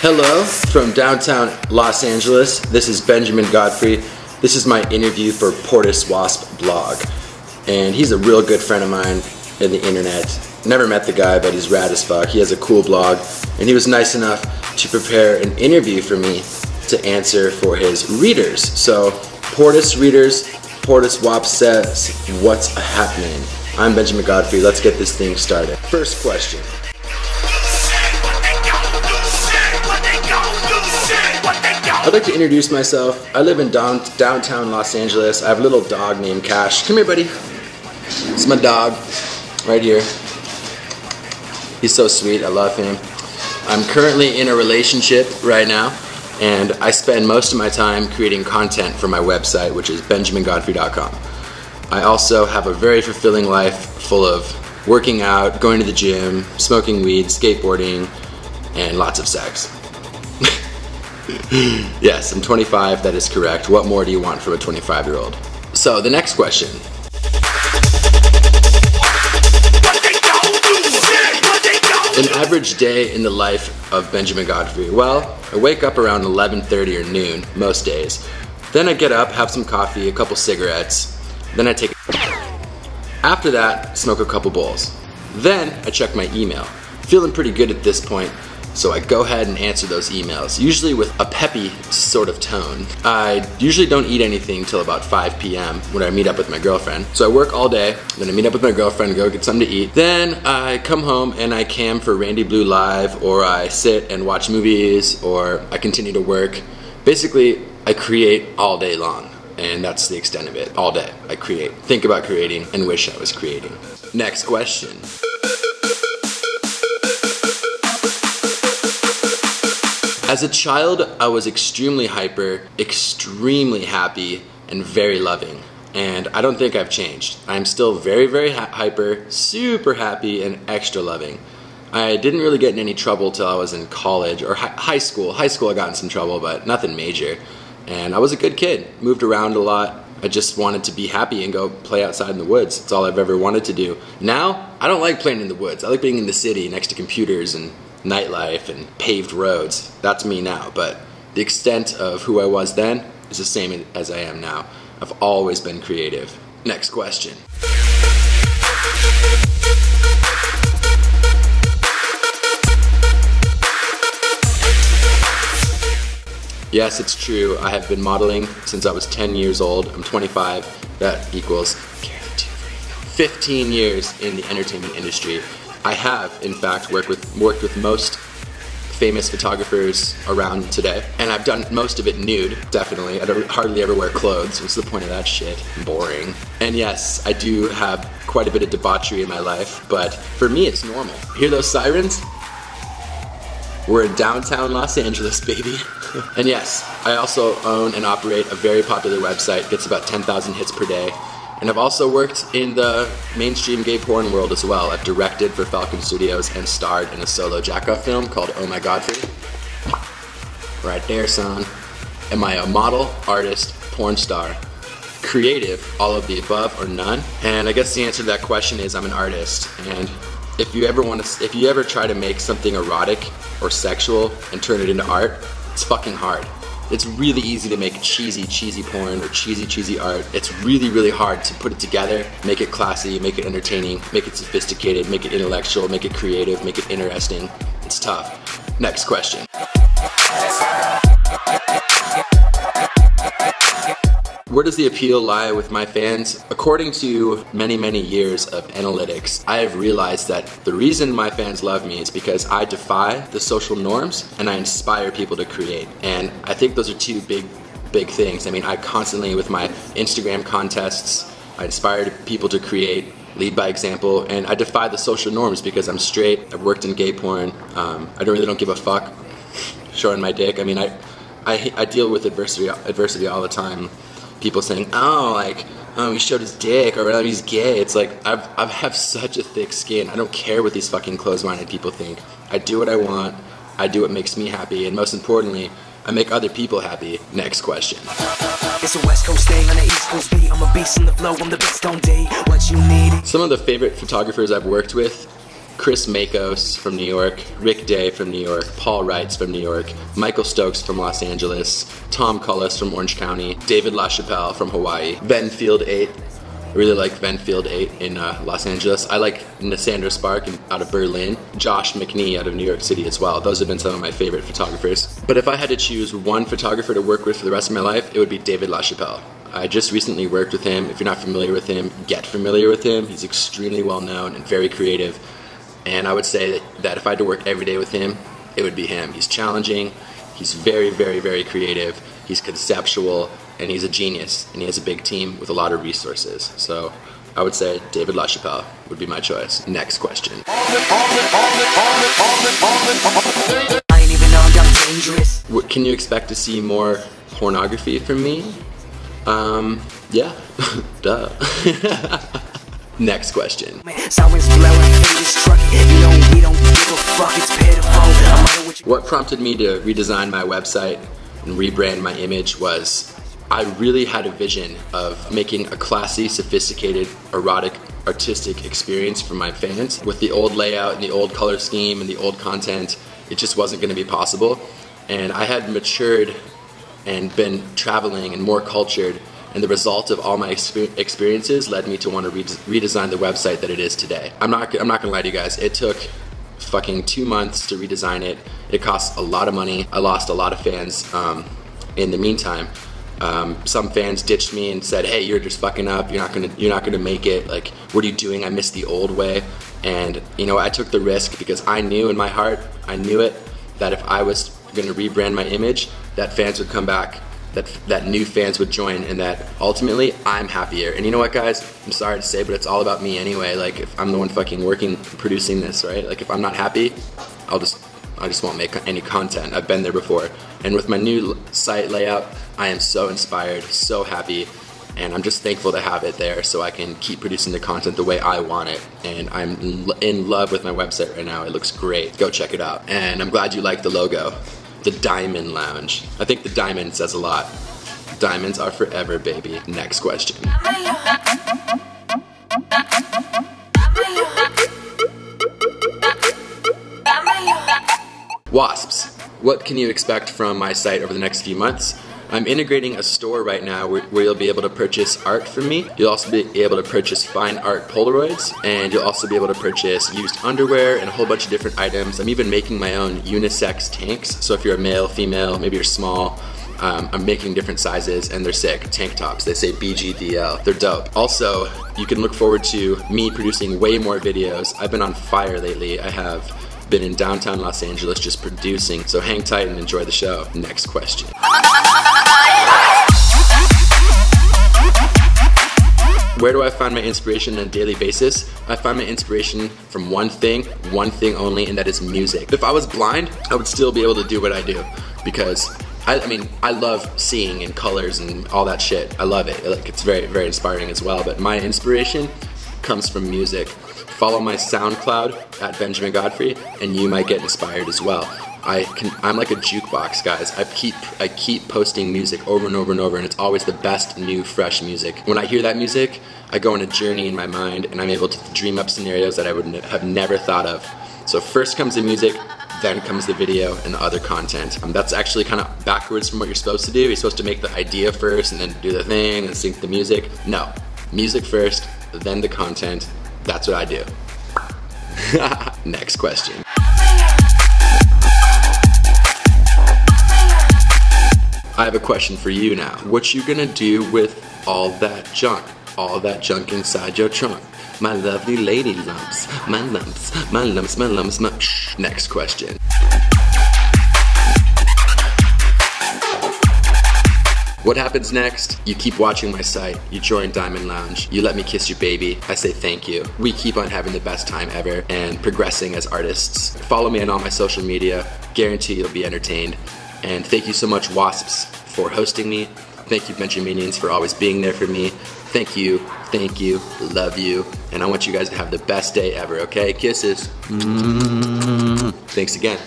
Hello from downtown Los Angeles. This is Benjamin Godfre. This is my interview for Portis Wasp blog. And he's a real good friend of mine in the internet. Never met the guy, but he's rad as fuck. He has a cool blog. And he was nice enough to prepare an interview for me to answer for his readers. So, Portis readers, Portis Wasp says, what's happening? I'm Benjamin Godfre. Let's get this thing started. First question. I'd like to introduce myself. I live in downtown Los Angeles. I have a little dog named Cash. Come here, buddy. It's my dog, right here. He's so sweet, I love him. I'm currently in a relationship right now, and I spend most of my time creating content for my website, which is benjamingodfre.com. I also have a very fulfilling life full of working out, going to the gym, smoking weed, skateboarding, and lots of sex. Yes, I'm 25, that is correct. What more do you want from a 25-year-old? So, the next question. An average day in the life of Benjamin Godfre. Well, I wake up around 11:30 or noon, most days. Then I get up, have some coffee, a couple cigarettes. Then I take After that, smoke a couple bowls. Then I check my email. Feeling pretty good at this point, so I go ahead and answer those emails, usually with a peppy sort of tone. I usually don't eat anything till about 5 p.m. when I meet up with my girlfriend. So I work all day, then I meet up with my girlfriend, go get something to eat. Then I come home and I cam for Randy Blue Live, or I sit and watch movies, or I continue to work. Basically, I create all day long, and that's the extent of it. All day, I create. Think about creating and wish I was creating. Next question. As a child, I was extremely hyper, extremely happy, and very loving. And I don't think I've changed. I'm still very, very hyper, super happy, and extra loving. I didn't really get in any trouble till I was in college, or high school. High school I got in some trouble, but nothing major. And I was a good kid, moved around a lot. I just wanted to be happy and go play outside in the woods. That's all I've ever wanted to do. Now, I don't like playing in the woods. I like being in the city next to computers and nightlife and paved roads. That's me now, but the extent of who I was then is the same as I am now. I've always been creative. Next question. Yes, it's true. I have been modeling since I was 10 years old. I'm 25. That equals 15 years in the entertainment industry. I have, in fact, worked with most famous photographers around today, and I've done most of it nude, definitely. I don't hardly ever wear clothes. What's the point of that shit? Boring. And yes, I do have quite a bit of debauchery in my life, but for me it's normal. Hear those sirens? We're in downtown Los Angeles, baby. And yes, I also own and operate a very popular website. Gets about 10,000 hits per day. And I've also worked in the mainstream gay porn world as well. I've directed for Falcon Studios and starred in a solo jackoff film called Oh My Godfre. Right there, son. Am I a model, artist, porn star, creative, all of the above, or none? And I guess the answer to that question is I'm an artist. And if you ever try to make something erotic or sexual and turn it into art, it's fucking hard. It's really easy to make cheesy porn or cheesy art. It's really, really hard to put it together, make it classy, make it entertaining, make it sophisticated, make it intellectual, make it creative, make it interesting. It's tough. Next question. Where does the appeal lie with my fans? According to many, many years of analytics, I have realized that the reason my fans love me is because I defy the social norms and I inspire people to create. And I think those are two big things. I mean, I constantly, with my Instagram contests, I inspire people to create, lead by example, and I defy the social norms because I'm straight, I've worked in gay porn, I really don't give a fuck showing my dick. I mean, I deal with adversity all the time. People saying, oh, he showed his dick, or he's gay. It's like, I have such a thick skin. I don't care what these fucking closed-minded people think. I do what I want, I do what makes me happy, and most importantly, I make other people happy. Next question. It's a West Coast thing on the East Coast beat. I'm a beast in the flow, I'm the best on day. What you need. Some of the favorite photographers I've worked with Chris Makos from New York, Rick Day from New York, Paul Wrights from New York, Michael Stokes from Los Angeles, Tom Cullis from Orange County, David LaChapelle from Hawaii, Venfield 8. I really like Venfield 8 in Los Angeles. I like Nasandra Spark out of Berlin, Josh McNee out of New York City as well. Those have been some of my favorite photographers. But if I had to choose one photographer to work with for the rest of my life, it would be David LaChapelle. I just recently worked with him. If you're not familiar with him, get familiar with him. He's extremely well known and very creative. And I would say that if I had to work every day with him, it would be him. He's challenging, he's very, very, very creative, he's conceptual, and he's a genius, and he has a big team with a lot of resources. So I would say David LaChapelle would be my choice. Next question. Can you expect to see more pornography from me? Yeah, duh. Next question. What prompted me to redesign my website and rebrand my image was I really had a vision of making a classy, sophisticated, erotic, artistic experience for my fans. With the old layout and the old color scheme and the old content, it just wasn't going to be possible. And I had matured and been traveling and more cultured, and the result of all my experiences led me to want to redesign the website that it is today. I'm not gonna lie to you guys, it took fucking 2 months to redesign it. It cost a lot of money. I lost a lot of fans in the meantime. Some fans ditched me and said, hey, you're just fucking up, you're not gonna make it, like, what are you doing? I miss the old way. And you know, I took the risk because I knew in my heart, I knew it, that if I was gonna rebrand my image, that fans would come back, that new fans would join, and that ultimately I'm happier. And you know what, guys, I'm sorry to say, but it's all about me anyway. Like, if I'm the one fucking working, producing this, right? Like, if I'm not happy, I just won't make any content. I've been there before. And with my new site layout, I am so inspired, so happy, and I'm just thankful to have it there so I can keep producing the content the way I want it. And I'm in love with my website right now. It looks great. Go check it out. And I'm glad you like the logo. The Diamond Lounge. I think the diamond says a lot. Diamonds are forever, baby. Next question. Wasps. What can you expect from my site over the next few months? I'm integrating a store right now where you'll be able to purchase art from me. You'll also be able to purchase fine art Polaroids, and you'll also be able to purchase used underwear and a whole bunch of different items. I'm even making my own unisex tanks, so if you're a male, female, maybe you're small, I'm making different sizes, and they're sick. Tank tops, they say BGDL. They're dope. Also, you can look forward to me producing way more videos. I've been on fire lately. I have been in downtown Los Angeles just producing, so hang tight and enjoy the show. Next question. Where do I find my inspiration on a daily basis? I find my inspiration from one thing only, and that is music. If I was blind, I would still be able to do what I do, because I mean, I love seeing and colors and all that shit. I love it. Like, it's very, very inspiring as well, but my inspiration comes from music. Follow my SoundCloud at Benjamin Godfre, and you might get inspired as well. I'm like a jukebox, guys. I keep posting music over and over and over, and it's always the best, new, fresh music. When I hear that music, I go on a journey in my mind, and I'm able to dream up scenarios that I would have never thought of. So first comes the music, then comes the video and the other content. That's actually kind of backwards from what you're supposed to do. You're supposed to make the idea first, and then do the thing, and sync the music. No, music first, then the content. That's what I do. Next question. I have a question for you now. What you gonna do with all that junk? All that junk inside your trunk? My lovely lady lumps. My lumps, my lumps, my lumps, my... Next question. What happens next? You keep watching my site, you join Diamond Lounge, you let me kiss your baby, I say thank you. We keep on having the best time ever and progressing as artists. Follow me on all my social media, guarantee you'll be entertained. And thank you so much, Wasps, for hosting me. Thank you, Benjaminians, for always being there for me. Thank you, love you, and I want you guys to have the best day ever, okay? Kisses. Thanks again.